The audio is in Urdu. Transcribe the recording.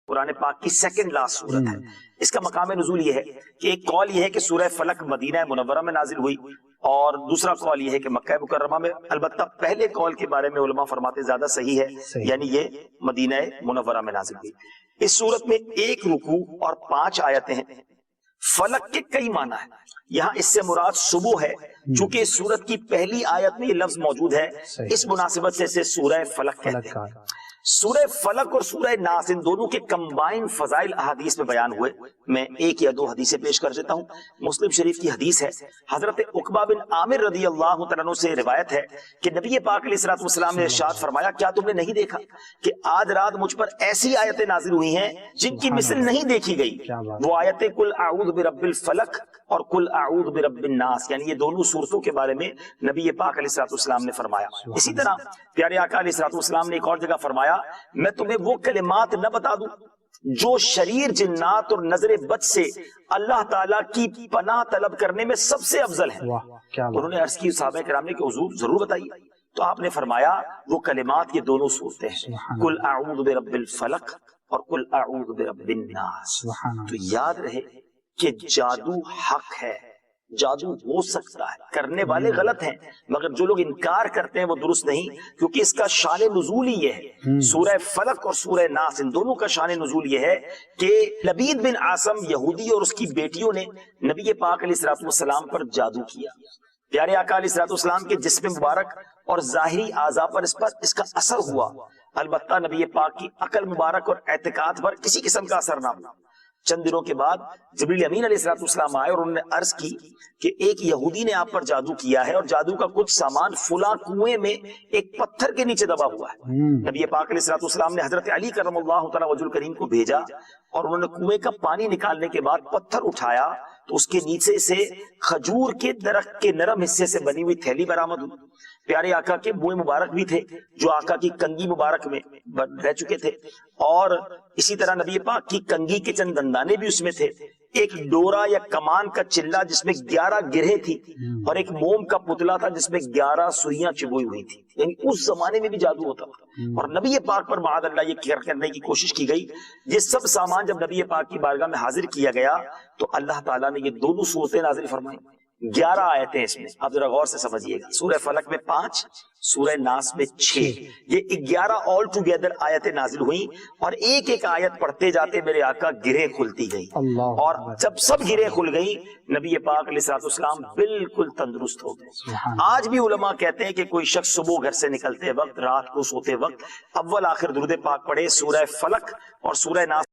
قرآن پاک کی سیکنڈ لاسٹ سورت ہے۔ اس کا مقام نزول یہ ہے کہ ایک قول یہ ہے کہ سورہ فلق مدینہ منورہ میں نازل ہوئی، اور دوسرا قول یہ ہے کہ مکہ مکرمہ میں۔ البتہ پہلے قول کے بارے میں علماء فرماتے زیادہ صحیح ہے، یعنی یہ مدینہ منورہ میں نازل ہوئی۔ اس سورت میں 1 رکوع اور 5 آیتیں ہیں۔ فلق کے کئی معنی ہیں، یہاں اس سے مراد صبح ہے، چونکہ اس سورت کی پہلی آیت میں یہ لفظ موجود ہے، اس مناسبت سے اسے سورہ فلق کہتے ہیں۔ سورہ فلق اور سورہ ناس ان دونوں کے کمبائن فضائل احادیث میں بیان ہوئے۔ میں 1 یا 2 حدیثیں پیش کر دیتا ہوں۔ مسلم شریف کی حدیث ہے، حضرت عقبہ بن عامر رضی اللہ تعالیٰ عنہ سے روایت ہے کہ نبی پاک علیہ الصلوۃ والسلام نے ارشاد فرمایا، کیا تم نے نہیں دیکھا کہ آج رات مجھ پر ایسی آیتیں نازل ہوئی ہیں جن کی مثل نہیں دیکھی گئی؟ وہ آیتیں قل اعوذ برب الفلق اور قل اعوذ برب الناس، یعنی یہ دونوں صورتوں کے بارے میں نبی پاک علیہ الصلوۃ والسلام نے فرمایا۔ اسی طرح پیارے آقا علیہ الصلوۃ والسلام نے ایک اور جگہ فرمایا، میں تمہیں وہ کلمات نہ بتا دوں جو شریر جنات اور نظر بد سے اللہ تعالیٰ کی پناہ طلب کرنے میں سب سے افضل ہے۔ انہوں نے عرض کی صحابہ کرام نے کہ حضور ضرور بتائیے، تو آپ نے فرمایا وہ کلمات یہ دونوں صورتیں ہیں، قل اعوذ برب الفلق اور قل اعوذ برب الناس۔ تو یاد رہے کہ جادو حق ہے، جادو ہو سکتا ہے، کرنے والے غلط ہیں، مگر جو لوگ انکار کرتے ہیں وہ درست نہیں، کیونکہ اس کا شان نزول ہی یہ ہے۔ سورہ فلق اور سورہ ناس ان دونوں کا شان نزول یہ ہے کہ لبید بن عاصم یہودی اور اس کی بیٹیوں نے نبی پاک علیہ الصلوۃ والسلام پر جادو کیا۔ پیارے آقا علیہ الصلوۃ والسلام کے جسم مبارک اور ظاہری اعضاء پر اس کا اثر ہوا، البتہ نبی پاک کی عقل مبارک اور اعتقاد پر کسی قسم کا اثر نہ ہوا۔ چند دنوں کے بعد جبریل امین علیہ الصلوۃ والسلام آئے اور انہوں نے عرض کی کہ ایک یہودی نے آپ پر جادو کیا ہے، اور جادو کا کچھ سامان فلاں کنویں میں ایک پتھر کے نیچے دبا ہوا ہے۔ نبی پاک علیہ الصلوۃ والسلام نے حضرت علی کرم اللہ تعالی وجہ الکریم کو بھیجا، اور انہوں نے کنویں کا پانی نکالنے کے بعد پتھر اٹھایا تو اس کے نیچے سے کھجور کے درخت کے نرم حصے سے بنی ہوئی تھیلی برآمد ہوئی۔ پیارے آقا کے منہ مبارک بھی تھے جو آقا کی کنگھی مبارک میں رہ چکے تھے، اور اسی طرح نبی پاک کی کنگھی کے چند دندانے بھی اس میں تھے۔ ایک ڈورا یا کمان کا چلا جس میں 11 گرہیں تھی، اور ایک موم کا پتلا تھا جس میں 11 سوئیاں چبوئی ہوئی تھی۔ یعنی اس زمانے میں بھی جادو ہوتا تھا، اور نبی پاک پر معاذ اللہ یہ کرنے کی کوشش کی گئی۔ یہ سب سامان جب نبی پاک کی بارگاہ میں حاضر کیا گیا تو اللہ تعالیٰ نے یہ دونوں صورتیں نازل فرمائیں، 11 آیتیں اس میں۔ آپ ذرا غور سے سمجھیے گا، سورہ فلق میں 5، سورہ ناس میں 6، یہ 11 آل ٹوگیدر آیتیں نازل ہوئیں، اور ایک ایک آیت پڑھتے جاتے میرے آقا گرہیں کھلتی گئی، اور جب سب گرہیں کھل گئی نبی پاک علیہ الصلوۃ والسلام بالکل تندرست ہو گئے۔ آج بھی علماء کہتے ہیں کہ کوئی شخص صبح گھر سے نکلتے وقت، رات کو سوتے وقت اول آخر درود پاک پڑھے، سورہ فلق اور سورہ ناس